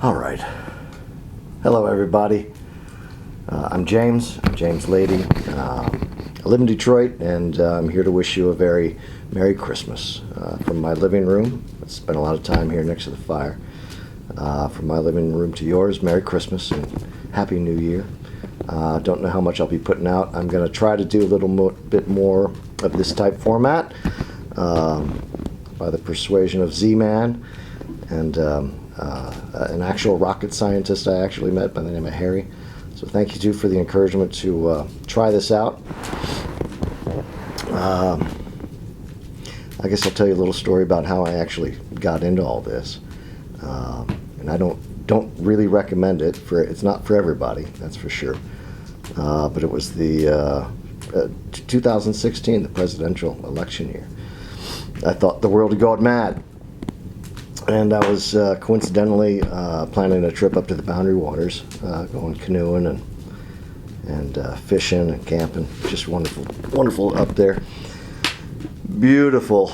All right. Hello, everybody. I'm James Lady. I live in Detroit, and I'm here to wish you a very Merry Christmas. From my living room, I spent a lot of time here next to the fire. From my living room to yours, Merry Christmas and Happy New Year. Don't know how much I'll be putting out. I'm going to try to do a little bit more of this type format by the persuasion of Z-Man and an actual rocket scientist I actually met by the name of Harry. So thank you, too, for the encouragement to try this out. I guess I'll tell you a little story about how I actually got into all this. And I don't really recommend it. It's not for everybody, that's for sure. But it was the 2016, the presidential election year. I thought the world had gone mad. And I was coincidentally planning a trip up to the Boundary Waters, going canoeing and fishing and camping. Just wonderful up there. Beautiful,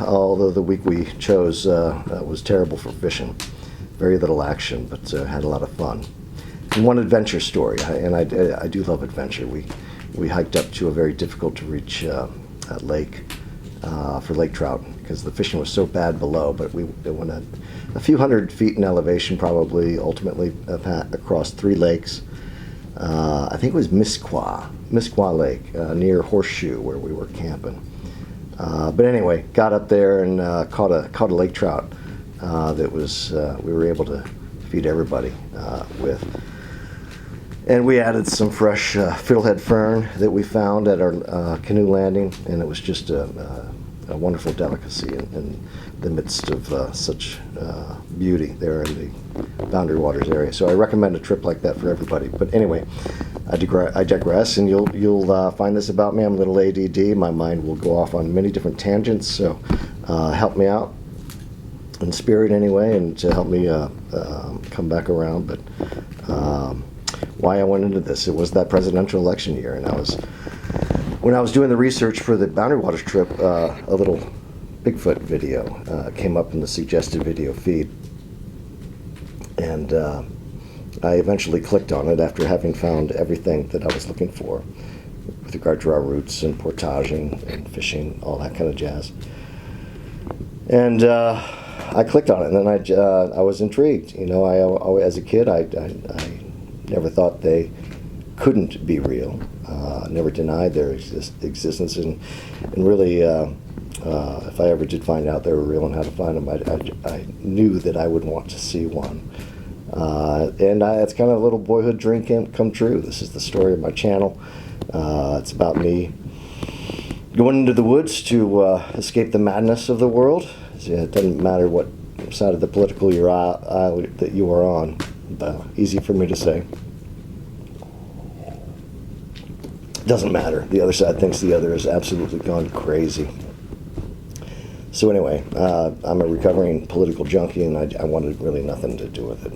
although the week we chose was terrible for fishing. Very little action, but had a lot of fun. And one adventure story, and I do love adventure. We hiked up to a very difficult to reach lake for lake trout, because the fishing was so bad below, but we went a few hundred feet in elevation, probably, ultimately across 3 lakes. I think it was Misquah Lake, near Horseshoe, where we were camping. But anyway, got up there and caught a lake trout that was we were able to feed everybody with. And we added some fresh fiddlehead fern that we found at our canoe landing, and it was just a wonderful delicacy in the midst of such beauty there in the Boundary Waters area. So I recommend a trip like that for everybody. But anyway, I digress, and you'll find this about me. I'm a little ADD. My mind will go off on many different tangents, so help me out in spirit anyway, and to help me come back around. But why I went into this, it was that presidential election year, and when I was doing the research for the Boundary Waters trip, a little Bigfoot video came up in the suggested video feed, and I eventually clicked on it after having found everything that I was looking for with regard to our routes and portaging and fishing, all that kind of jazz. And I clicked on it, and then I was intrigued. You know, I as a kid, I never thought they couldn't be real. Never denied their existence, and really, if I ever did find out they were real and how to find them, I knew that I would want to see one. And it's kind of a little boyhood dream come true. This is the story of my channel. It's about me going into the woods to escape the madness of the world. It doesn't matter what side of the political aisle that you are on. Easy for me to say. Doesn't matter. The other side thinks the other has absolutely gone crazy. So anyway, I'm a recovering political junkie, and I wanted really nothing to do with it.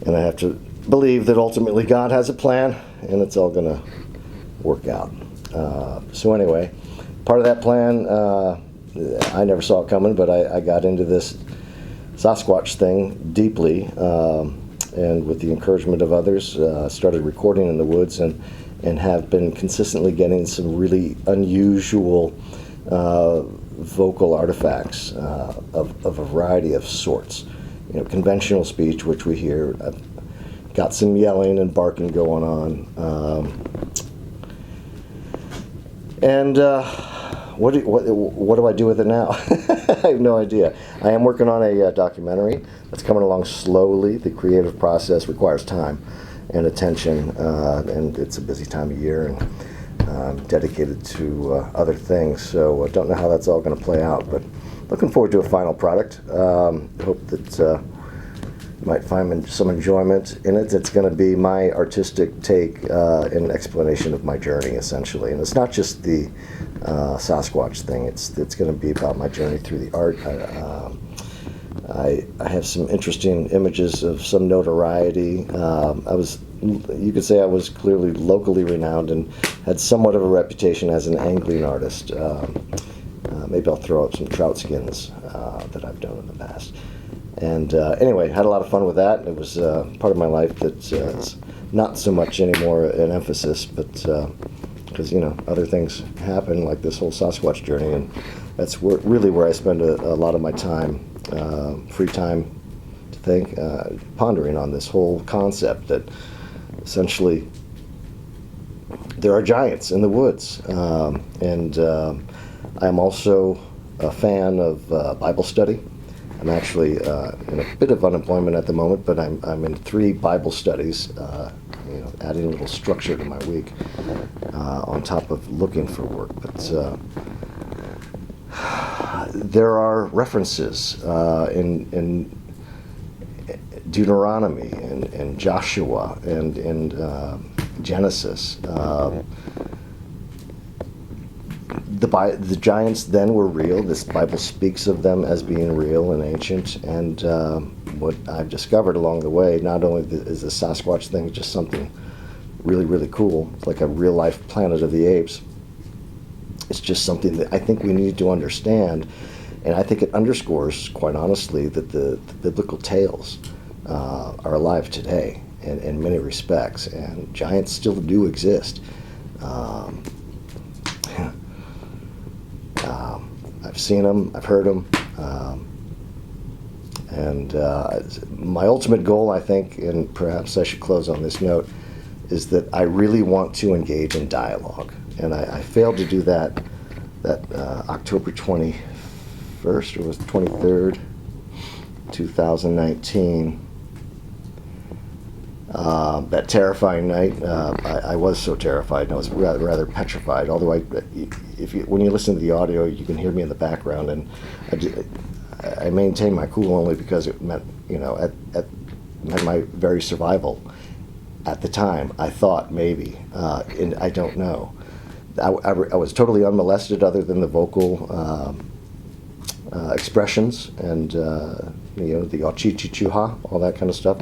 And I have to believe that ultimately God has a plan, and it's all going to work out. So anyway, part of that plan, I never saw it coming, but I got into this Sasquatch thing deeply, and with the encouragement of others, started recording in the woods, and have been consistently getting some really unusual vocal artifacts of a variety of sorts. You know, conventional speech, which we hear. I've got some yelling and barking going on, and what do I do with it now? I have no idea. I am working on a documentary that's coming along slowly. The creative process requires time and attention, and it's a busy time of year, and I'm dedicated to other things, so I don't know how that's all going to play out, but looking forward to a final product. Hope that you might find some enjoyment in it. It's going to be my artistic take and explanation of my journey, essentially. And it's not just the Sasquatch thing. It's going to be about my journey through the art. I have some interesting images of some notoriety. You could say I was clearly locally renowned and had somewhat of a reputation as an angling artist. Maybe I'll throw up some trout skins that I've done in the past. And anyway, had a lot of fun with that. It was part of my life that's not so much anymore an emphasis, but because other things happen, like this whole Sasquatch journey, and that's really where I spend a lot of my time, free time, to think, pondering on this whole concept that essentially there are giants in the woods, and I'm also a fan of Bible study. I'm actually in a bit of unemployment at the moment, but I'm in 3 Bible studies, adding a little structure to my week on top of looking for work. But there are references in Deuteronomy and Joshua and in Genesis. The giants then were real. This Bible speaks of them as being real and ancient. And what I've discovered along the way, not only is the Sasquatch thing just something really, really cool, it's like a real-life Planet of the Apes, it's just something that I think we need to understand. And I think it underscores, quite honestly, that the biblical tales are alive today in many respects. And giants still do exist. I've seen them, I've heard them, and my ultimate goal, I think, and perhaps I should close on this note, is that I really want to engage in dialogue, and I failed to do that October 21st, or was it 23rd, 2019. That terrifying night, I was so terrified, and I was rather petrified. Although when you listen to the audio, you can hear me in the background, and I maintained my cool only because it meant, meant my very survival. At the time, I thought maybe, and I don't know. I was totally unmolested, other than the vocal expressions and the achichichuha, all that kind of stuff.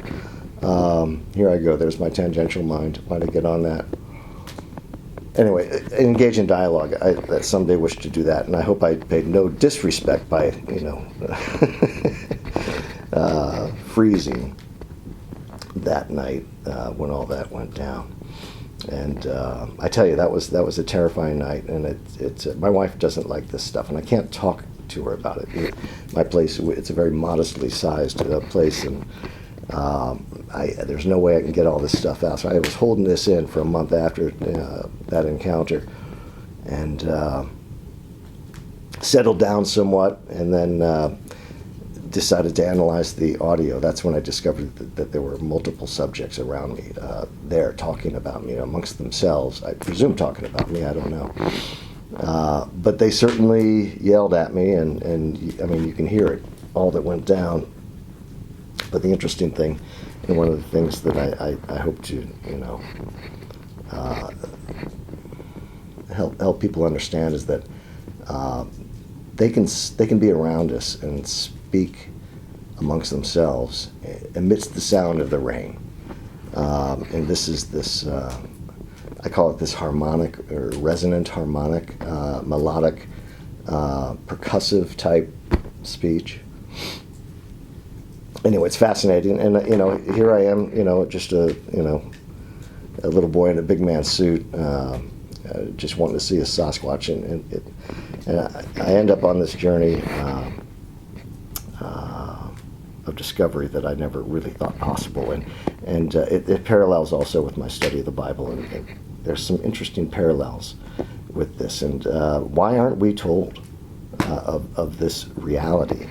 Here I go. There's my tangential mind. Why to get on that? Anyway, engage in dialogue. I someday wish to do that, and I hope I paid no disrespect by, freezing that night when all that went down. And I tell you, that was a terrifying night. And my wife doesn't like this stuff, and I can't talk to her about it. My place, it's a very modestly sized place, and there's no way I can get all this stuff out. So I was holding this in for a month after that encounter, and settled down somewhat, and then decided to analyze the audio. That's when I discovered that there were multiple subjects around me there talking about me amongst themselves. I presume talking about me, I don't know. But they certainly yelled at me, and I mean, you can hear it, all that went down. But the interesting thing, and one of the things that I hope to, help people understand, is that they can be around us and speak amongst themselves amidst the sound of the rain. And this is this, I call it this harmonic or resonant harmonic, melodic, percussive type speech. Anyway, it's fascinating, and here I am, just a little boy in a big man suit, just wanting to see a Sasquatch, and I end up on this journey of discovery that I never really thought possible, and it parallels also with my study of the Bible, and there's some interesting parallels with this, and why aren't we told of this reality?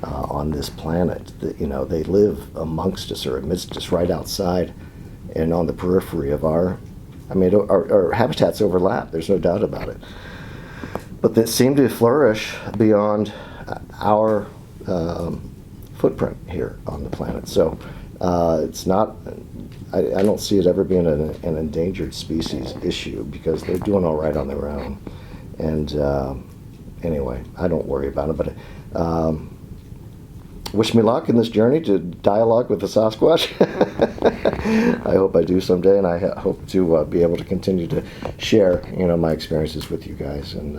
On this planet, that they live amongst us or amidst us, right outside and on the periphery of our habitats overlap. There's no doubt about it, but that seem to flourish beyond our footprint here on the planet. So it's not. I don't see it ever being an endangered species issue, because they're doing all right on their own. And anyway, I don't worry about it, but. Wish me luck in this journey to dialogue with the Sasquatch. I hope I do someday, and I hope to be able to continue to share, my experiences with you guys. And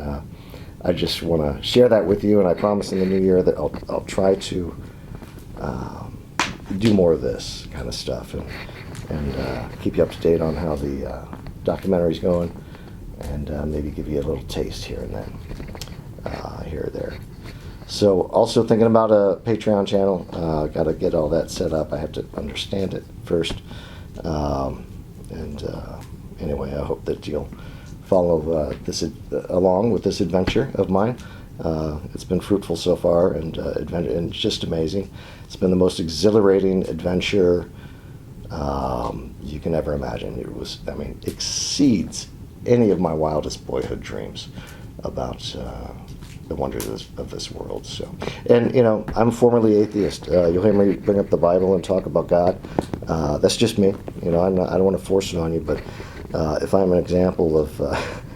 I just want to share that with you, and I promise in the new year that I'll try to do more of this kind of stuff and keep you up to date on how the documentary's going, and maybe give you a little taste here and then, here or there. So also thinking about a Patreon channel. Got to get all that set up. I have to understand it first. Anyway, I hope that you'll follow along with this adventure of mine. It's been fruitful so far, and and just amazing. It's been the most exhilarating adventure you can ever imagine. It was, I mean, exceeds any of my wildest boyhood dreams about the wonders of this world. So, and you know, I'm formerly atheist. You'll hear me bring up the Bible and talk about God. That's just me. You know, I don't want to force it on you, but if I'm an example of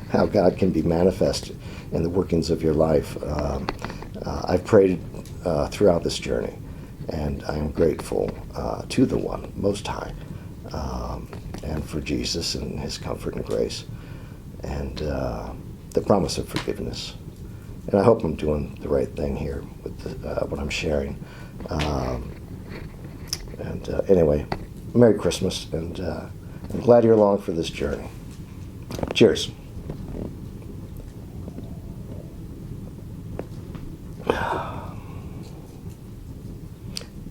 how God can be manifest in the workings of your life, I've prayed throughout this journey, and I am grateful to the One Most High, and for Jesus and His comfort and grace, and the promise of forgiveness. And I hope I'm doing the right thing here with what I'm sharing. Anyway, Merry Christmas, and I'm glad you're along for this journey. Cheers.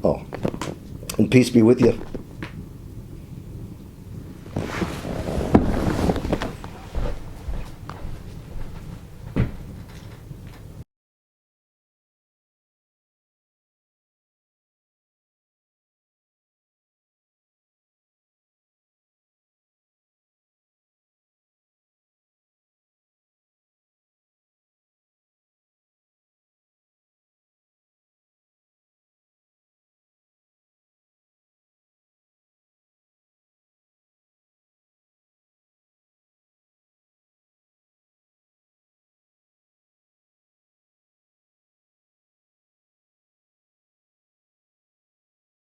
Oh, and peace be with you.